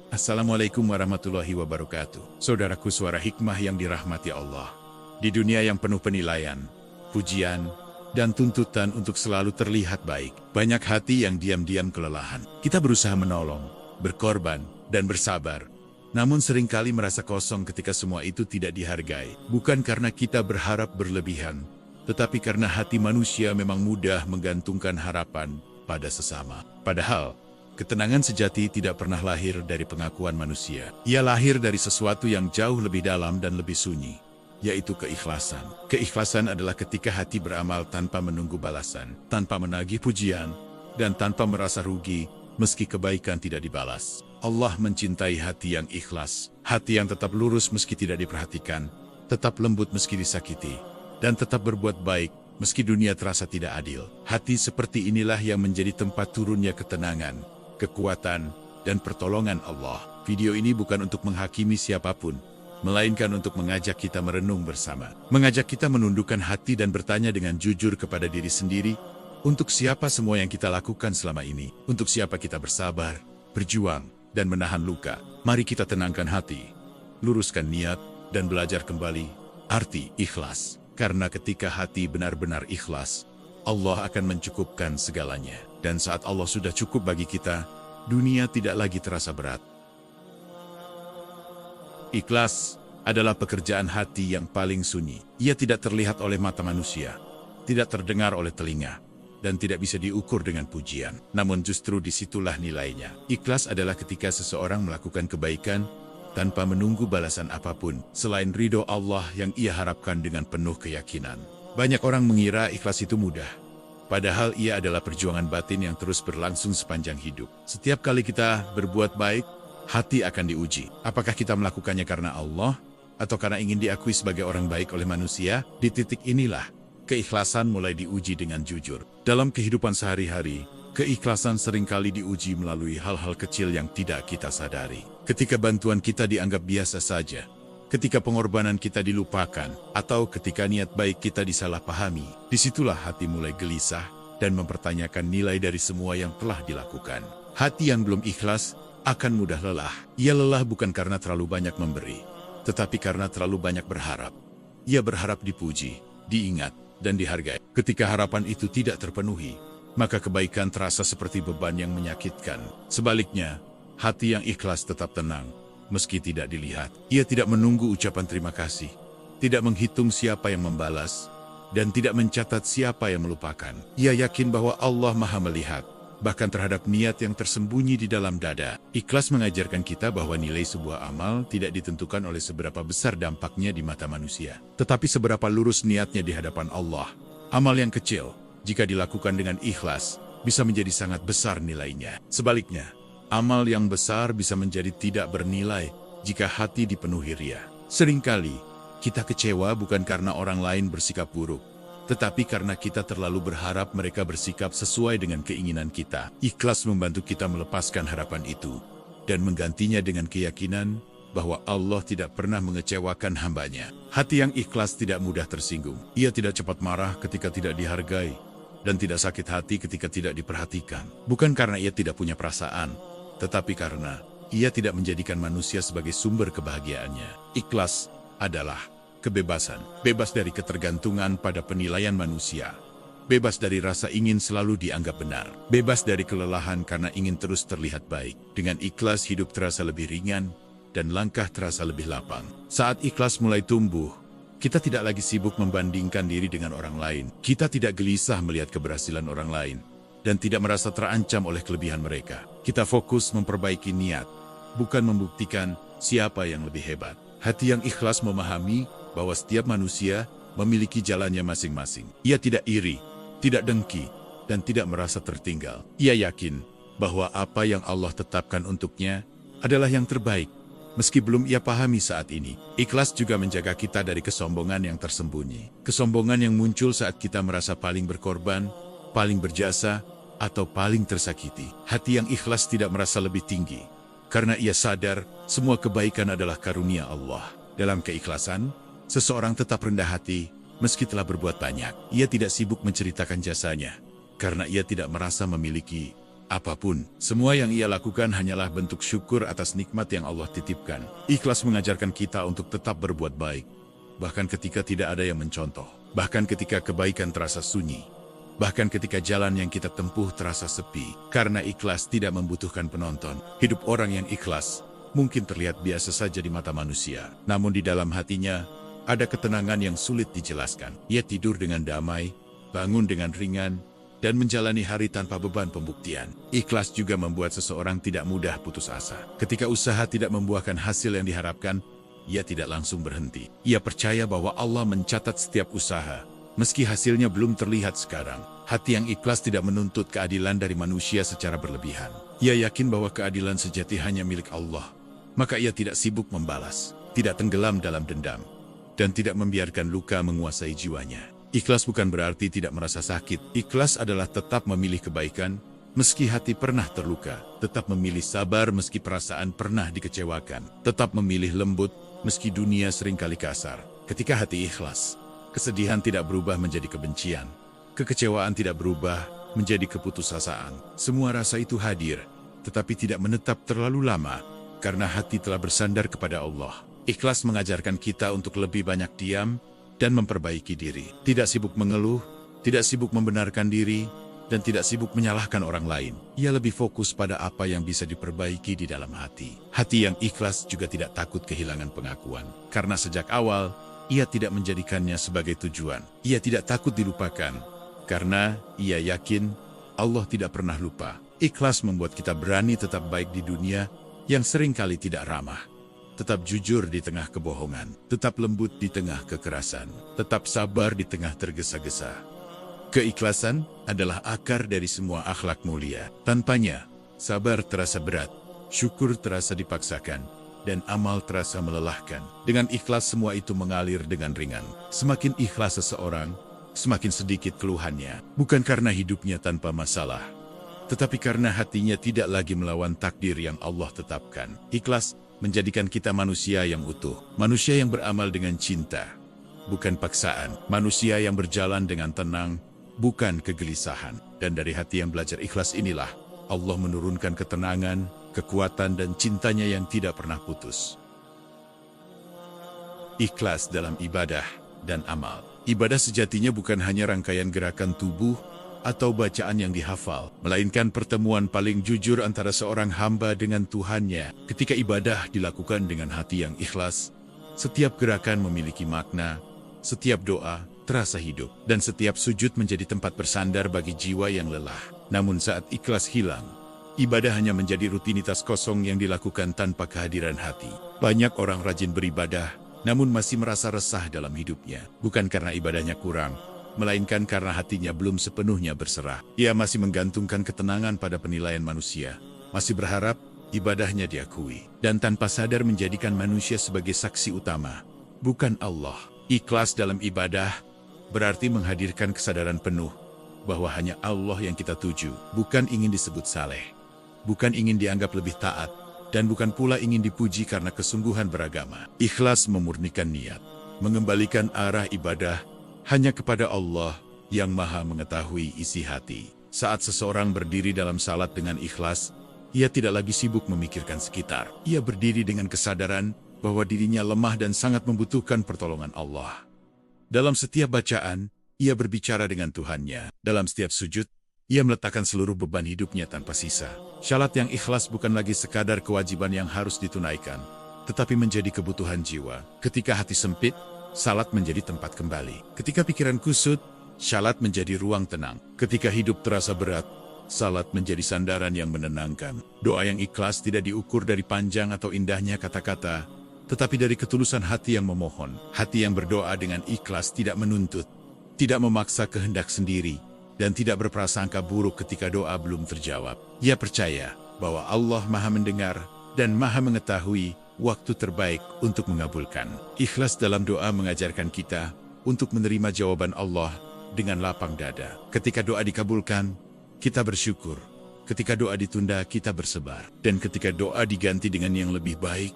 Assalamualaikum warahmatullahi wabarakatuh. Saudaraku, suara hikmah yang dirahmati Allah. Di dunia yang penuh penilaian, pujian, dan tuntutan untuk selalu terlihat baik, banyak hati yang diam-diam kelelahan. Kita berusaha menolong, berkorban, dan bersabar. Namun seringkali merasa kosong ketika semua itu tidak dihargai. Bukan karena kita berharap berlebihan, tetapi karena hati manusia memang mudah menggantungkan harapan pada sesama. Padahal, ketenangan sejati tidak pernah lahir dari pengakuan manusia. Ia lahir dari sesuatu yang jauh lebih dalam dan lebih sunyi, yaitu keikhlasan. Keikhlasan adalah ketika hati beramal tanpa menunggu balasan, tanpa menagih pujian, dan tanpa merasa rugi meski kebaikan tidak dibalas. Allah mencintai hati yang ikhlas, hati yang tetap lurus meski tidak diperhatikan, tetap lembut meski disakiti, dan tetap berbuat baik meski dunia terasa tidak adil. Hati seperti inilah yang menjadi tempat turunnya ketenangan, kekuatan, dan pertolongan Allah. Video ini bukan untuk menghakimi siapapun, melainkan untuk mengajak kita merenung bersama. Mengajak kita menundukkan hati dan bertanya dengan jujur kepada diri sendiri, untuk siapa semua yang kita lakukan selama ini? Untuk siapa kita bersabar, berjuang, dan menahan luka? Mari kita tenangkan hati, luruskan niat, dan belajar kembali arti ikhlas. Karena ketika hati benar-benar ikhlas, Allah akan mencukupkan segalanya. Dan saat Allah sudah cukup bagi kita, dunia tidak lagi terasa berat. Ikhlas adalah pekerjaan hati yang paling sunyi. Ia tidak terlihat oleh mata manusia, tidak terdengar oleh telinga, dan tidak bisa diukur dengan pujian. Namun justru disitulah nilainya. Ikhlas adalah ketika seseorang melakukan kebaikan tanpa menunggu balasan apapun, selain ridho Allah yang ia harapkan dengan penuh keyakinan. Banyak orang mengira ikhlas itu mudah. Padahal ia adalah perjuangan batin yang terus berlangsung sepanjang hidup. Setiap kali kita berbuat baik, hati akan diuji. Apakah kita melakukannya karena Allah, atau karena ingin diakui sebagai orang baik oleh manusia? Di titik inilah, keikhlasan mulai diuji dengan jujur. Dalam kehidupan sehari-hari, keikhlasan seringkali diuji melalui hal-hal kecil yang tidak kita sadari. Ketika bantuan kita dianggap biasa saja, ketika pengorbanan kita dilupakan, atau ketika niat baik kita disalahpahami, disitulah hati mulai gelisah dan mempertanyakan nilai dari semua yang telah dilakukan. Hati yang belum ikhlas akan mudah lelah. Ia lelah bukan karena terlalu banyak memberi, tetapi karena terlalu banyak berharap. Ia berharap dipuji, diingat, dan dihargai. Ketika harapan itu tidak terpenuhi, maka kebaikan terasa seperti beban yang menyakitkan. Sebaliknya, hati yang ikhlas tetap tenang, meski tidak dilihat. Ia tidak menunggu ucapan terima kasih, tidak menghitung siapa yang membalas, dan tidak mencatat siapa yang melupakan. Ia yakin bahwa Allah Maha melihat, bahkan terhadap niat yang tersembunyi di dalam dada. Ikhlas mengajarkan kita bahwa nilai sebuah amal tidak ditentukan oleh seberapa besar dampaknya di mata manusia, tetapi seberapa lurus niatnya di hadapan Allah. Amal yang kecil, jika dilakukan dengan ikhlas, bisa menjadi sangat besar nilainya. Sebaliknya, amal yang besar bisa menjadi tidak bernilai jika hati dipenuhi ria. Seringkali, kita kecewa bukan karena orang lain bersikap buruk, tetapi karena kita terlalu berharap mereka bersikap sesuai dengan keinginan kita. Ikhlas membantu kita melepaskan harapan itu, dan menggantinya dengan keyakinan bahwa Allah tidak pernah mengecewakan hambanya. Hati yang ikhlas tidak mudah tersinggung. Ia tidak cepat marah ketika tidak dihargai, dan tidak sakit hati ketika tidak diperhatikan. Bukan karena ia tidak punya perasaan, tetapi karena ia tidak menjadikan manusia sebagai sumber kebahagiaannya. Ikhlas adalah kebebasan, bebas dari ketergantungan pada penilaian manusia, bebas dari rasa ingin selalu dianggap benar, bebas dari kelelahan karena ingin terus terlihat baik. Dengan ikhlas hidup terasa lebih ringan, dan langkah terasa lebih lapang. Saat ikhlas mulai tumbuh, kita tidak lagi sibuk membandingkan diri dengan orang lain. Kita tidak gelisah melihat keberhasilan orang lain, dan tidak merasa terancam oleh kelebihan mereka. Kita fokus memperbaiki niat, bukan membuktikan siapa yang lebih hebat. Hati yang ikhlas memahami bahwa setiap manusia memiliki jalannya masing-masing. Ia tidak iri, tidak dengki, dan tidak merasa tertinggal. Ia yakin bahwa apa yang Allah tetapkan untuknya adalah yang terbaik, meski belum ia pahami saat ini. Ikhlas juga menjaga kita dari kesombongan yang tersembunyi. Kesombongan yang muncul saat kita merasa paling berkorban, paling berjasa, atau paling tersakiti. Hati yang ikhlas tidak merasa lebih tinggi, karena ia sadar semua kebaikan adalah karunia Allah. Dalam keikhlasan, seseorang tetap rendah hati, meski telah berbuat banyak. Ia tidak sibuk menceritakan jasanya, karena ia tidak merasa memiliki apapun. Semua yang ia lakukan hanyalah bentuk syukur atas nikmat yang Allah titipkan. Ikhlas mengajarkan kita untuk tetap berbuat baik, bahkan ketika tidak ada yang mencontoh, bahkan ketika kebaikan terasa sunyi, bahkan ketika jalan yang kita tempuh terasa sepi. Karena ikhlas tidak membutuhkan penonton. Hidup orang yang ikhlas mungkin terlihat biasa saja di mata manusia, namun di dalam hatinya ada ketenangan yang sulit dijelaskan. Ia tidur dengan damai, bangun dengan ringan, dan menjalani hari tanpa beban pembuktian. Ikhlas juga membuat seseorang tidak mudah putus asa. Ketika usaha tidak membuahkan hasil yang diharapkan, ia tidak langsung berhenti. Ia percaya bahwa Allah mencatat setiap usaha, meski hasilnya belum terlihat sekarang. Hati yang ikhlas tidak menuntut keadilan dari manusia secara berlebihan. Ia yakin bahwa keadilan sejati hanya milik Allah. Maka ia tidak sibuk membalas, tidak tenggelam dalam dendam, dan tidak membiarkan luka menguasai jiwanya. Ikhlas bukan berarti tidak merasa sakit. Ikhlas adalah tetap memilih kebaikan, meski hati pernah terluka. Tetap memilih sabar meski perasaan pernah dikecewakan. Tetap memilih lembut, meski dunia seringkali kasar. Ketika hati ikhlas, kesedihan tidak berubah menjadi kebencian. Kekecewaan tidak berubah menjadi keputusasaan. Semua rasa itu hadir, tetapi tidak menetap terlalu lama, karena hati telah bersandar kepada Allah. Ikhlas mengajarkan kita untuk lebih banyak diam, dan memperbaiki diri. Tidak sibuk mengeluh, tidak sibuk membenarkan diri, dan tidak sibuk menyalahkan orang lain. Ia lebih fokus pada apa yang bisa diperbaiki di dalam hati. Hati yang ikhlas juga tidak takut kehilangan pengakuan. Karena sejak awal, ia tidak menjadikannya sebagai tujuan. Ia tidak takut dilupakan, karena ia yakin Allah tidak pernah lupa. Ikhlas membuat kita berani tetap baik di dunia yang seringkali tidak ramah. Tetap jujur di tengah kebohongan, tetap lembut di tengah kekerasan, tetap sabar di tengah tergesa-gesa. Keikhlasan adalah akar dari semua akhlak mulia. Tanpanya, sabar terasa berat, syukur terasa dipaksakan, dan amal terasa melelahkan. Dengan ikhlas semua itu mengalir dengan ringan. Semakin ikhlas seseorang, semakin sedikit keluhannya. Bukan karena hidupnya tanpa masalah, tetapi karena hatinya tidak lagi melawan takdir yang Allah tetapkan. Ikhlas menjadikan kita manusia yang utuh, manusia yang beramal dengan cinta, bukan paksaan, manusia yang berjalan dengan tenang, bukan kegelisahan. Dan dari hati yang belajar ikhlas inilah, Allah menurunkan ketenangan, kekuatan dan cintanya yang tidak pernah putus. Ikhlas dalam ibadah dan amal. Ibadah sejatinya bukan hanya rangkaian gerakan tubuh, atau bacaan yang dihafal, melainkan pertemuan paling jujur antara seorang hamba dengan Tuhannya. Ketika ibadah dilakukan dengan hati yang ikhlas, setiap gerakan memiliki makna, setiap doa terasa hidup, dan setiap sujud menjadi tempat bersandar bagi jiwa yang lelah. Namun saat ikhlas hilang, ibadah hanya menjadi rutinitas kosong yang dilakukan tanpa kehadiran hati. Banyak orang rajin beribadah, namun masih merasa resah dalam hidupnya, bukan karena ibadahnya kurang, melainkan karena hatinya belum sepenuhnya berserah. Ia masih menggantungkan ketenangan pada penilaian manusia, masih berharap ibadahnya diakui, dan tanpa sadar menjadikan manusia sebagai saksi utama, bukan Allah. Ikhlas dalam ibadah berarti menghadirkan kesadaran penuh bahwa hanya Allah yang kita tuju, bukan ingin disebut saleh, bukan ingin dianggap lebih taat, dan bukan pula ingin dipuji karena kesungguhan beragama. Ikhlas memurnikan niat, mengembalikan arah ibadah hanya kepada Allah yang Maha mengetahui isi hati. Saat seseorang berdiri dalam salat dengan ikhlas, ia tidak lagi sibuk memikirkan sekitar. Ia berdiri dengan kesadaran bahwa dirinya lemah dan sangat membutuhkan pertolongan Allah. Dalam setiap bacaan, ia berbicara dengan Tuhannya. Dalam setiap sujud, ia meletakkan seluruh beban hidupnya tanpa sisa. Salat yang ikhlas bukan lagi sekadar kewajiban yang harus ditunaikan, tetapi menjadi kebutuhan jiwa. Ketika hati sempit, salat menjadi tempat kembali. Ketika pikiran kusut, salat menjadi ruang tenang. Ketika hidup terasa berat, salat menjadi sandaran yang menenangkan. Doa yang ikhlas tidak diukur dari panjang atau indahnya kata-kata, tetapi dari ketulusan hati yang memohon. Hati yang berdoa dengan ikhlas tidak menuntut, tidak memaksa kehendak sendiri, dan tidak berprasangka buruk ketika doa belum terjawab. Ia percaya bahwa Allah Maha mendengar dan Maha mengetahui waktu terbaik untuk mengabulkan. Ikhlas dalam doa mengajarkan kita untuk menerima jawaban Allah dengan lapang dada. Ketika doa dikabulkan, kita bersyukur. Ketika doa ditunda, kita bersabar. Dan ketika doa diganti dengan yang lebih baik,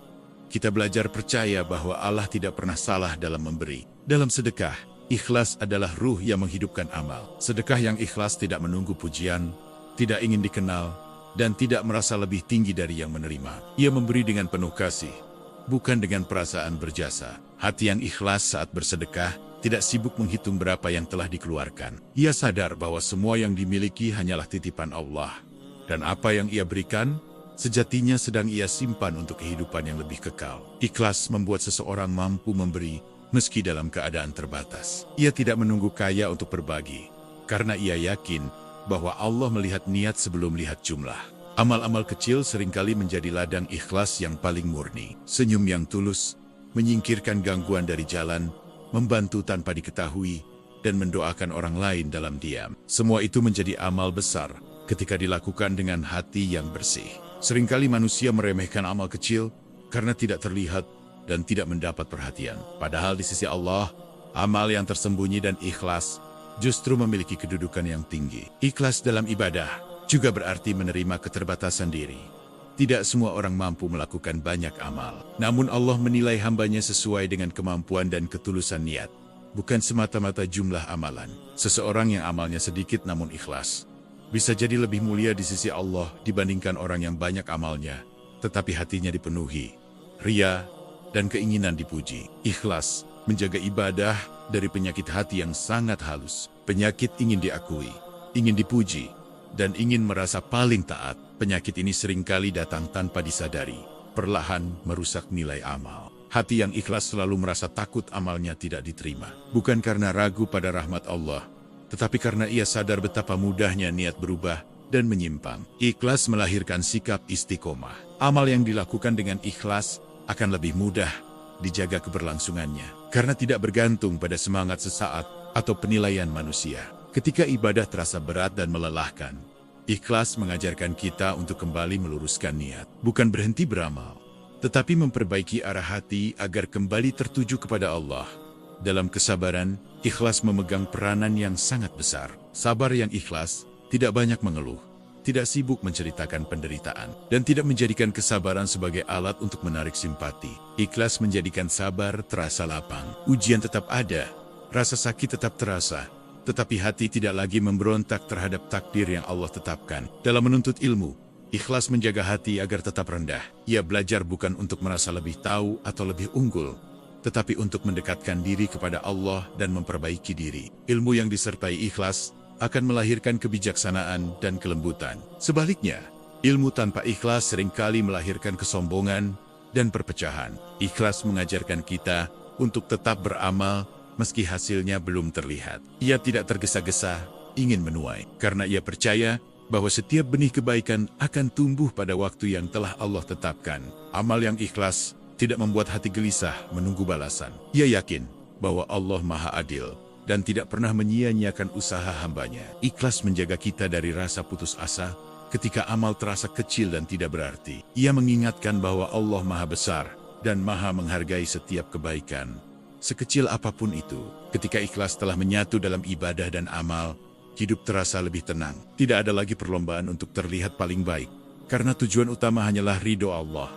kita belajar percaya bahwa Allah tidak pernah salah dalam memberi. Dalam sedekah, ikhlas adalah ruh yang menghidupkan amal. Sedekah yang ikhlas tidak menunggu pujian, tidak ingin dikenal, dan tidak merasa lebih tinggi dari yang menerima. Ia memberi dengan penuh kasih, bukan dengan perasaan berjasa. Hati yang ikhlas saat bersedekah tidak sibuk menghitung berapa yang telah dikeluarkan. Ia sadar bahwa semua yang dimiliki hanyalah titipan Allah, dan apa yang ia berikan sejatinya sedang ia simpan untuk kehidupan yang lebih kekal. Ikhlas membuat seseorang mampu memberi meski dalam keadaan terbatas. Ia tidak menunggu kaya untuk berbagi, karena ia yakin bahwa Allah melihat niat sebelum lihat jumlah. Amal-amal kecil seringkali menjadi ladang ikhlas yang paling murni. Senyum yang tulus, menyingkirkan gangguan dari jalan, membantu tanpa diketahui, dan mendoakan orang lain dalam diam. Semua itu menjadi amal besar ketika dilakukan dengan hati yang bersih. Seringkali manusia meremehkan amal kecil karena tidak terlihat dan tidak mendapat perhatian. Padahal di sisi Allah, amal yang tersembunyi dan ikhlas justru memiliki kedudukan yang tinggi. Ikhlas dalam ibadah juga berarti menerima keterbatasan diri. Tidak semua orang mampu melakukan banyak amal. Namun Allah menilai hambanya sesuai dengan kemampuan dan ketulusan niat, bukan semata-mata jumlah amalan. Seseorang yang amalnya sedikit namun ikhlas bisa jadi lebih mulia di sisi Allah dibandingkan orang yang banyak amalnya, tetapi hatinya dipenuhi ria dan keinginan dipuji. Ikhlas menjaga ibadah dari penyakit hati yang sangat halus. Penyakit ingin diakui, ingin dipuji, dan ingin merasa paling taat. Penyakit ini seringkali datang tanpa disadari, perlahan merusak nilai amal. Hati yang ikhlas selalu merasa takut amalnya tidak diterima. Bukan karena ragu pada rahmat Allah, tetapi karena ia sadar betapa mudahnya niat berubah dan menyimpang. Ikhlas melahirkan sikap istiqomah. Amal yang dilakukan dengan ikhlas akan lebih mudah dijaga keberlangsungannya, karena tidak bergantung pada semangat sesaat atau penilaian manusia. Ketika ibadah terasa berat dan melelahkan, ikhlas mengajarkan kita untuk kembali meluruskan niat. Bukan berhenti beramal, tetapi memperbaiki arah hati agar kembali tertuju kepada Allah. Dalam kesabaran, ikhlas memegang peranan yang sangat besar. Sabar yang ikhlas tidak banyak mengeluh, tidak sibuk menceritakan penderitaan, dan tidak menjadikan kesabaran sebagai alat untuk menarik simpati. Ikhlas menjadikan sabar terasa lapang. Ujian tetap ada, rasa sakit tetap terasa, tetapi hati tidak lagi memberontak terhadap takdir yang Allah tetapkan. Dalam menuntut ilmu, ikhlas menjaga hati agar tetap rendah. Ia belajar bukan untuk merasa lebih tahu atau lebih unggul, tetapi untuk mendekatkan diri kepada Allah dan memperbaiki diri. Ilmu yang disertai ikhlas akan melahirkan kebijaksanaan dan kelembutan. Sebaliknya, ilmu tanpa ikhlas seringkali melahirkan kesombongan dan perpecahan. Ikhlas mengajarkan kita untuk tetap beramal meski hasilnya belum terlihat. Ia tidak tergesa-gesa ingin menuai, karena ia percaya bahwa setiap benih kebaikan akan tumbuh pada waktu yang telah Allah tetapkan. Amal yang ikhlas tidak membuat hati gelisah menunggu balasan. Ia yakin bahwa Allah Maha Adil dan tidak pernah menyia-nyiakan usaha hambanya. Ikhlas menjaga kita dari rasa putus asa ketika amal terasa kecil dan tidak berarti. Ia mengingatkan bahwa Allah Maha Besar dan Maha menghargai setiap kebaikan, sekecil apapun itu. Ketika ikhlas telah menyatu dalam ibadah dan amal, hidup terasa lebih tenang. Tidak ada lagi perlombaan untuk terlihat paling baik, karena tujuan utama hanyalah ridho Allah.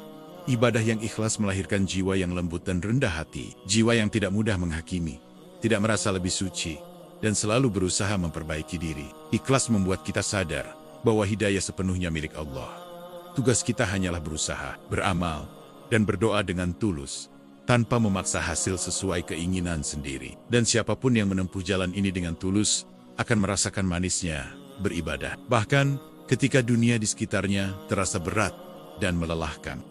Ibadah yang ikhlas melahirkan jiwa yang lembut dan rendah hati. Jiwa yang tidak mudah menghakimi, tidak merasa lebih suci, dan selalu berusaha memperbaiki diri. Ikhlas membuat kita sadar bahwa hidayah sepenuhnya milik Allah. Tugas kita hanyalah berusaha, beramal, dan berdoa dengan tulus, tanpa memaksa hasil sesuai keinginan sendiri. Dan siapapun yang menempuh jalan ini dengan tulus akan merasakan manisnya beribadah, bahkan ketika dunia di sekitarnya terasa berat dan melelahkan.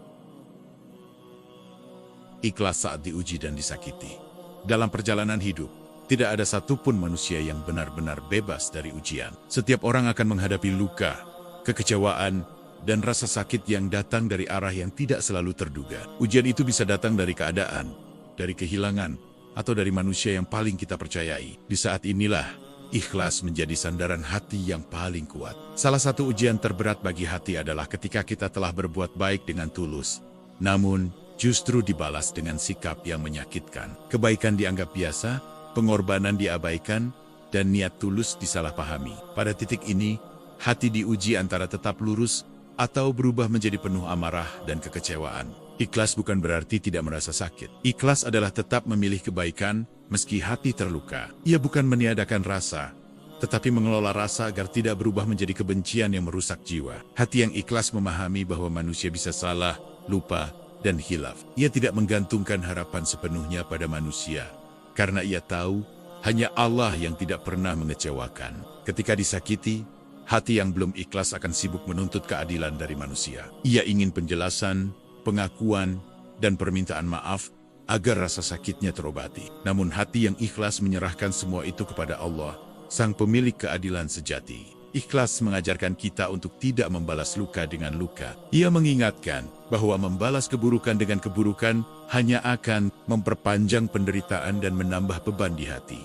Ikhlas saat diuji dan disakiti. Dalam perjalanan hidup, tidak ada satupun manusia yang benar-benar bebas dari ujian. Setiap orang akan menghadapi luka, kekecewaan, dan rasa sakit yang datang dari arah yang tidak selalu terduga. Ujian itu bisa datang dari keadaan, dari kehilangan, atau dari manusia yang paling kita percayai. Di saat inilah, ikhlas menjadi sandaran hati yang paling kuat. Salah satu ujian terberat bagi hati adalah ketika kita telah berbuat baik dengan tulus, namun justru dibalas dengan sikap yang menyakitkan. Kebaikan dianggap biasa, pengorbanan diabaikan, dan niat tulus disalahpahami. Pada titik ini, hati diuji antara tetap lurus atau berubah menjadi penuh amarah dan kekecewaan. Ikhlas bukan berarti tidak merasa sakit. Ikhlas adalah tetap memilih kebaikan meski hati terluka. Ia bukan meniadakan rasa, tetapi mengelola rasa agar tidak berubah menjadi kebencian yang merusak jiwa. Hati yang ikhlas memahami bahwa manusia bisa salah, lupa, dan hilaf. Ia tidak menggantungkan harapan sepenuhnya pada manusia, karena ia tahu hanya Allah yang tidak pernah mengecewakan. Ketika disakiti, hati yang belum ikhlas akan sibuk menuntut keadilan dari manusia. Ia ingin penjelasan, pengakuan, dan permintaan maaf agar rasa sakitnya terobati. Namun hati yang ikhlas menyerahkan semua itu kepada Allah, Sang Pemilik keadilan sejati. Ikhlas mengajarkan kita untuk tidak membalas luka dengan luka. Ia mengingatkan bahwa membalas keburukan dengan keburukan hanya akan memperpanjang penderitaan dan menambah beban di hati.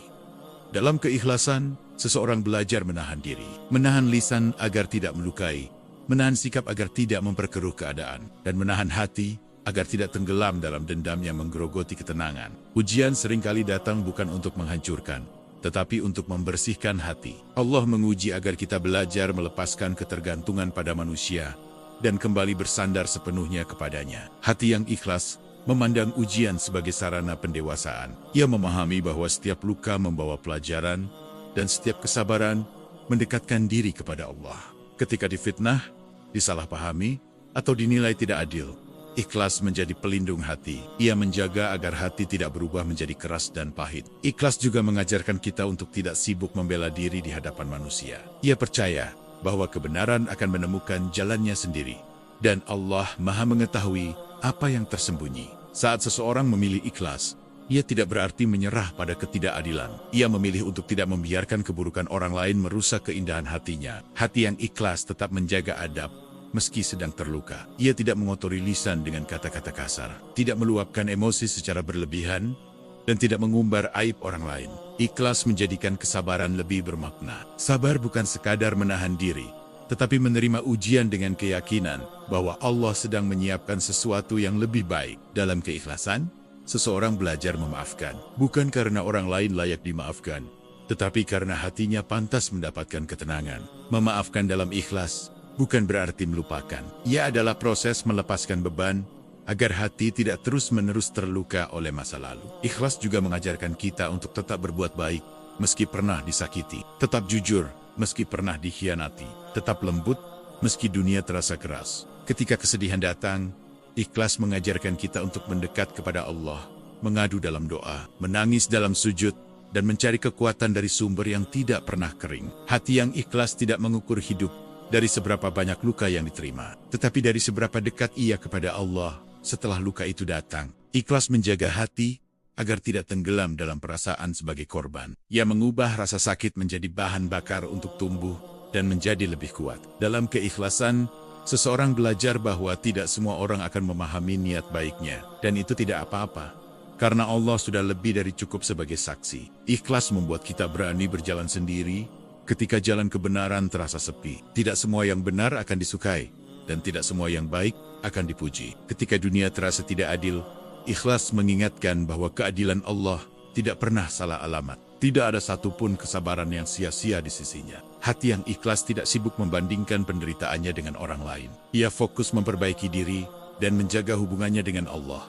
Dalam keikhlasan, seseorang belajar menahan diri, menahan lisan agar tidak melukai, menahan sikap agar tidak memperkeruh keadaan, dan menahan hati agar tidak tenggelam dalam dendam yang menggerogoti ketenangan. Ujian seringkali datang bukan untuk menghancurkan, tetapi untuk membersihkan hati. Allah menguji agar kita belajar melepaskan ketergantungan pada manusia dan kembali bersandar sepenuhnya kepadanya. Hati yang ikhlas memandang ujian sebagai sarana pendewasaan. Ia memahami bahwa setiap luka membawa pelajaran dan setiap kesabaran mendekatkan diri kepada Allah. Ketika difitnah, disalahpahami, atau dinilai tidak adil, ikhlas menjadi pelindung hati. Ia menjaga agar hati tidak berubah menjadi keras dan pahit. Ikhlas juga mengajarkan kita untuk tidak sibuk membela diri di hadapan manusia. Ia percaya bahwa kebenaran akan menemukan jalannya sendiri, dan Allah Maha mengetahui apa yang tersembunyi. Saat seseorang memilih ikhlas, ia tidak berarti menyerah pada ketidakadilan. Ia memilih untuk tidak membiarkan keburukan orang lain merusak keindahan hatinya. Hati yang ikhlas tetap menjaga adab, meski sedang terluka. Ia tidak mengotori lisan dengan kata-kata kasar, tidak meluapkan emosi secara berlebihan, dan tidak mengumbar aib orang lain. Ikhlas menjadikan kesabaran lebih bermakna. Sabar bukan sekadar menahan diri, tetapi menerima ujian dengan keyakinan bahwa Allah sedang menyiapkan sesuatu yang lebih baik. Dalam keikhlasan, seseorang belajar memaafkan, bukan karena orang lain layak dimaafkan, tetapi karena hatinya pantas mendapatkan ketenangan. Memaafkan dalam ikhlas bukan berarti melupakan. Ia adalah proses melepaskan beban agar hati tidak terus-menerus terluka oleh masa lalu. Ikhlas juga mengajarkan kita untuk tetap berbuat baik meski pernah disakiti, tetap jujur meski pernah dikhianati, tetap lembut meski dunia terasa keras. Ketika kesedihan datang, ikhlas mengajarkan kita untuk mendekat kepada Allah, mengadu dalam doa, menangis dalam sujud, dan mencari kekuatan dari sumber yang tidak pernah kering. Hati yang ikhlas tidak mengukur hidup dari seberapa banyak luka yang diterima, tetapi dari seberapa dekat ia kepada Allah setelah luka itu datang. Ikhlas menjaga hati agar tidak tenggelam dalam perasaan sebagai korban. Ia mengubah rasa sakit menjadi bahan bakar untuk tumbuh dan menjadi lebih kuat. Dalam keikhlasan, seseorang belajar bahwa tidak semua orang akan memahami niat baiknya, dan itu tidak apa-apa, karena Allah sudah lebih dari cukup sebagai saksi. Ikhlas membuat kita berani berjalan sendiri ketika jalan kebenaran terasa sepi. Tidak semua yang benar akan disukai, dan tidak semua yang baik akan dipuji. Ketika dunia terasa tidak adil, ikhlas mengingatkan bahwa keadilan Allah tidak pernah salah alamat. Tidak ada satupun kesabaran yang sia-sia di sisinya. Hati yang ikhlas tidak sibuk membandingkan penderitaannya dengan orang lain. Ia fokus memperbaiki diri dan menjaga hubungannya dengan Allah.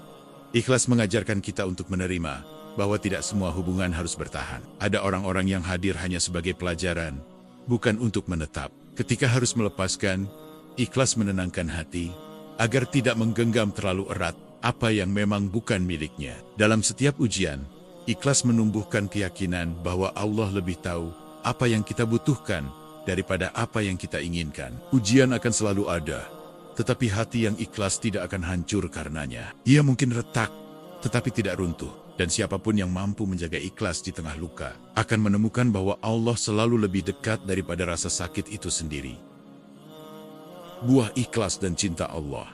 Ikhlas mengajarkan kita untuk menerima bahwa tidak semua hubungan harus bertahan. Ada orang-orang yang hadir hanya sebagai pelajaran, bukan untuk menetap. Ketika harus melepaskan, ikhlas menenangkan hati agar tidak menggenggam terlalu erat apa yang memang bukan miliknya. Dalam setiap ujian, ikhlas menumbuhkan keyakinan bahwa Allah lebih tahu apa yang kita butuhkan daripada apa yang kita inginkan. Ujian akan selalu ada, tetapi hati yang ikhlas tidak akan hancur karenanya. Ia mungkin retak, tetapi tidak runtuh. Dan siapapun yang mampu menjaga ikhlas di tengah luka akan menemukan bahwa Allah selalu lebih dekat daripada rasa sakit itu sendiri. Buah ikhlas dan cinta Allah.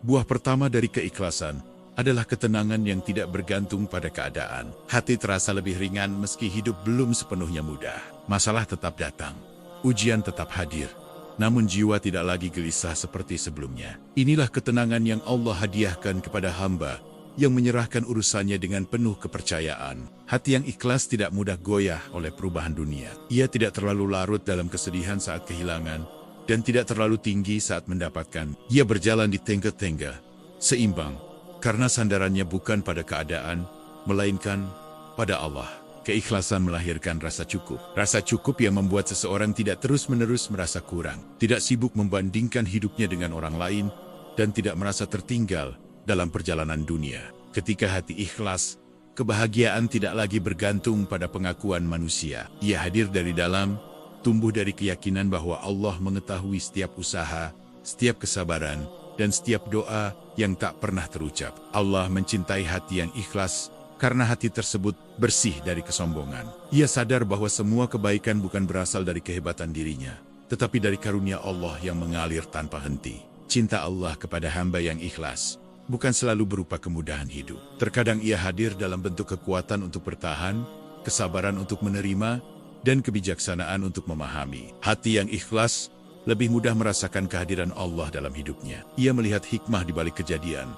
Buah pertama dari keikhlasan adalah ketenangan yang tidak bergantung pada keadaan. Hati terasa lebih ringan meski hidup belum sepenuhnya mudah. Masalah tetap datang, ujian tetap hadir, namun jiwa tidak lagi gelisah seperti sebelumnya. Inilah ketenangan yang Allah hadiahkan kepada hamba yang menyerahkan urusannya dengan penuh kepercayaan. Hati yang ikhlas tidak mudah goyah oleh perubahan dunia. Ia tidak terlalu larut dalam kesedihan saat kehilangan, dan tidak terlalu tinggi saat mendapatkan. Ia berjalan di tengah-tengah, seimbang, karena sandarannya bukan pada keadaan, melainkan pada Allah. Keikhlasan melahirkan rasa cukup. Rasa cukup yang membuat seseorang tidak terus-menerus merasa kurang, tidak sibuk membandingkan hidupnya dengan orang lain, dan tidak merasa tertinggal dalam perjalanan dunia. Ketika hati ikhlas, kebahagiaan tidak lagi bergantung pada pengakuan manusia. Ia hadir dari dalam, tumbuh dari keyakinan bahwa Allah mengetahui setiap usaha, setiap kesabaran, dan setiap doa yang tak pernah terucap. Allah mencintai hati yang ikhlas karena hati tersebut bersih dari kesombongan. Ia sadar bahwa semua kebaikan bukan berasal dari kehebatan dirinya, tetapi dari karunia Allah yang mengalir tanpa henti. Cinta Allah kepada hamba yang ikhlas bukan selalu berupa kemudahan hidup. Terkadang ia hadir dalam bentuk kekuatan untuk bertahan, kesabaran untuk menerima, dan kebijaksanaan untuk memahami. Hati yang ikhlas lebih mudah merasakan kehadiran Allah dalam hidupnya. Ia melihat hikmah di balik kejadian,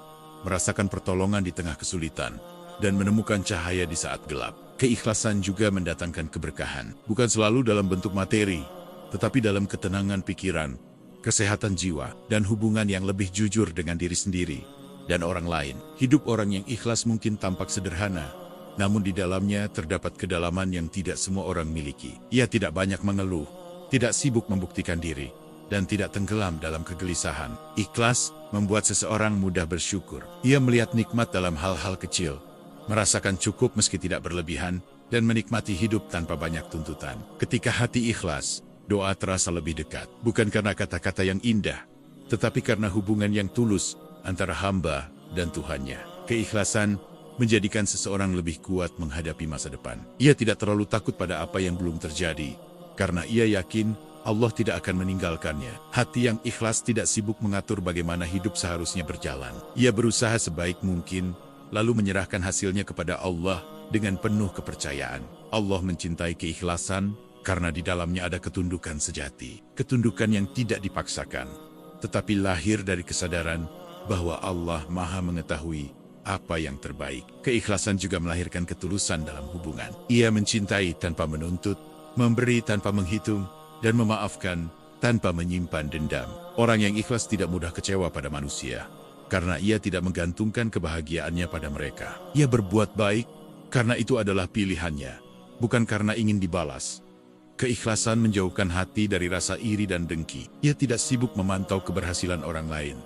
merasakan pertolongan di tengah kesulitan, dan menemukan cahaya di saat gelap. Keikhlasan juga mendatangkan keberkahan, bukan selalu dalam bentuk materi, tetapi dalam ketenangan pikiran, kesehatan jiwa, dan hubungan yang lebih jujur dengan diri sendiri dan orang lain. Hidup orang yang ikhlas mungkin tampak sederhana, namun di dalamnya terdapat kedalaman yang tidak semua orang miliki. Ia tidak banyak mengeluh, tidak sibuk membuktikan diri, dan tidak tenggelam dalam kegelisahan. Ikhlas membuat seseorang mudah bersyukur. Ia melihat nikmat dalam hal-hal kecil, merasakan cukup meski tidak berlebihan, dan menikmati hidup tanpa banyak tuntutan. Ketika hati ikhlas, doa terasa lebih dekat. Bukan karena kata-kata yang indah, tetapi karena hubungan yang tulus antara hamba dan Tuhannya. Keikhlasan menjadikan seseorang lebih kuat menghadapi masa depan. Ia tidak terlalu takut pada apa yang belum terjadi, karena ia yakin Allah tidak akan meninggalkannya. Hati yang ikhlas tidak sibuk mengatur bagaimana hidup seharusnya berjalan. Ia berusaha sebaik mungkin, lalu menyerahkan hasilnya kepada Allah dengan penuh kepercayaan. Allah mencintai keikhlasan karena di dalamnya ada ketundukan sejati. Ketundukan yang tidak dipaksakan, tetapi lahir dari kesadaran bahwa Allah Maha mengetahui apa yang terbaik. Keikhlasan juga melahirkan ketulusan dalam hubungan. Ia mencintai tanpa menuntut, memberi tanpa menghitung, dan memaafkan tanpa menyimpan dendam. Orang yang ikhlas tidak mudah kecewa pada manusia, karena ia tidak menggantungkan kebahagiaannya pada mereka. Ia berbuat baik karena itu adalah pilihannya, bukan karena ingin dibalas. Keikhlasan menjauhkan hati dari rasa iri dan dengki. Ia tidak sibuk memantau keberhasilan orang lain,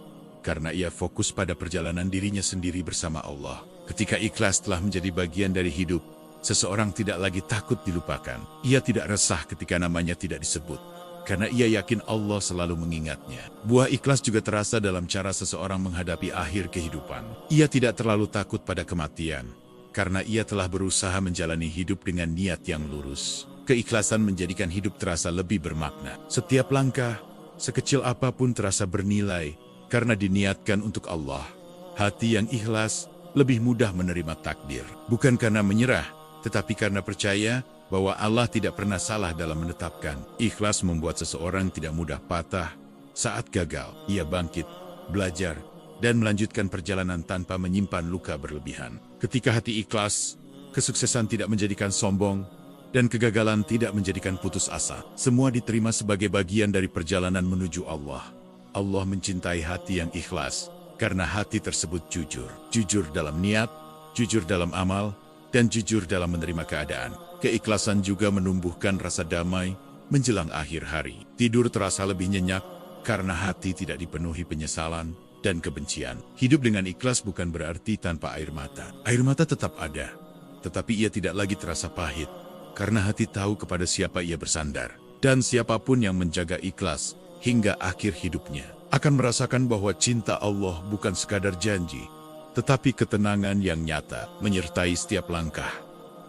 karena ia fokus pada perjalanan dirinya sendiri bersama Allah. Ketika ikhlas telah menjadi bagian dari hidup, seseorang tidak lagi takut dilupakan. Ia tidak resah ketika namanya tidak disebut, karena ia yakin Allah selalu mengingatnya. Buah ikhlas juga terasa dalam cara seseorang menghadapi akhir kehidupan. Ia tidak terlalu takut pada kematian, karena ia telah berusaha menjalani hidup dengan niat yang lurus. Keikhlasan menjadikan hidup terasa lebih bermakna. Setiap langkah, sekecil apapun terasa bernilai, karena diniatkan untuk Allah. Hati yang ikhlas lebih mudah menerima takdir, bukan karena menyerah, tetapi karena percaya bahwa Allah tidak pernah salah dalam menetapkan. Ikhlas membuat seseorang tidak mudah patah saat gagal. Ia bangkit, belajar, dan melanjutkan perjalanan tanpa menyimpan luka berlebihan. Ketika hati ikhlas, kesuksesan tidak menjadikan sombong, dan kegagalan tidak menjadikan putus asa. Semua diterima sebagai bagian dari perjalanan menuju Allah. Allah mencintai hati yang ikhlas, karena hati tersebut jujur. Jujur dalam niat, jujur dalam amal, dan jujur dalam menerima keadaan. Keikhlasan juga menumbuhkan rasa damai menjelang akhir hari. Tidur terasa lebih nyenyak, karena hati tidak dipenuhi penyesalan dan kebencian. Hidup dengan ikhlas bukan berarti tanpa air mata. Air mata tetap ada, tetapi ia tidak lagi terasa pahit, karena hati tahu kepada siapa ia bersandar. Dan siapapun yang menjaga ikhlas hingga akhir hidupnya akan merasakan bahwa cinta Allah bukan sekadar janji, tetapi ketenangan yang nyata menyertai setiap langkah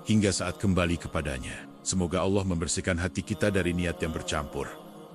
hingga saat kembali kepadanya. Semoga Allah membersihkan hati kita dari niat yang bercampur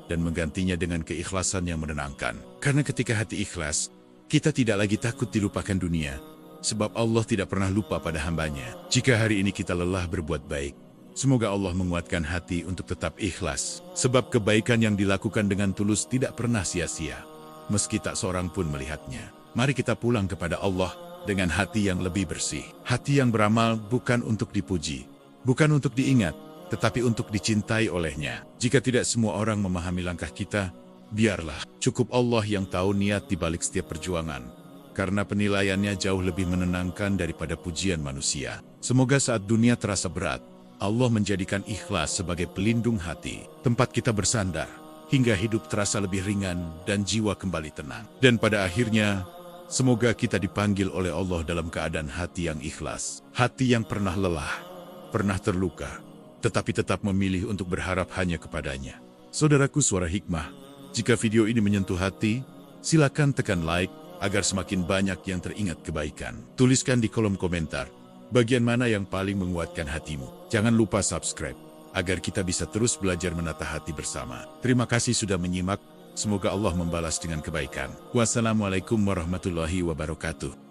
dan menggantinya dengan keikhlasan yang menenangkan. Karena ketika hati ikhlas, kita tidak lagi takut dilupakan dunia, sebab Allah tidak pernah lupa pada hambanya. Jika hari ini kita lelah berbuat baik, semoga Allah menguatkan hati untuk tetap ikhlas, sebab kebaikan yang dilakukan dengan tulus tidak pernah sia-sia, meski tak seorang pun melihatnya. Mari kita pulang kepada Allah dengan hati yang lebih bersih. Hati yang beramal bukan untuk dipuji, bukan untuk diingat, tetapi untuk dicintai olehnya. Jika tidak semua orang memahami langkah kita, biarlah. Cukup Allah yang tahu niat di balik setiap perjuangan, karena penilaiannya jauh lebih menenangkan daripada pujian manusia. Semoga saat dunia terasa berat, Allah menjadikan ikhlas sebagai pelindung hati, tempat kita bersandar, hingga hidup terasa lebih ringan dan jiwa kembali tenang. Dan pada akhirnya, semoga kita dipanggil oleh Allah dalam keadaan hati yang ikhlas. Hati yang pernah lelah, pernah terluka, tetapi tetap memilih untuk berharap hanya kepadanya. Saudaraku Suara Hikmah, jika video ini menyentuh hati, silakan tekan like, agar semakin banyak yang teringat kebaikan. Tuliskan di kolom komentar, bagian mana yang paling menguatkan hatimu. Jangan lupa subscribe, agar kita bisa terus belajar menata hati bersama. Terima kasih sudah menyimak, semoga Allah membalas dengan kebaikan. Wassalamualaikum warahmatullahi wabarakatuh.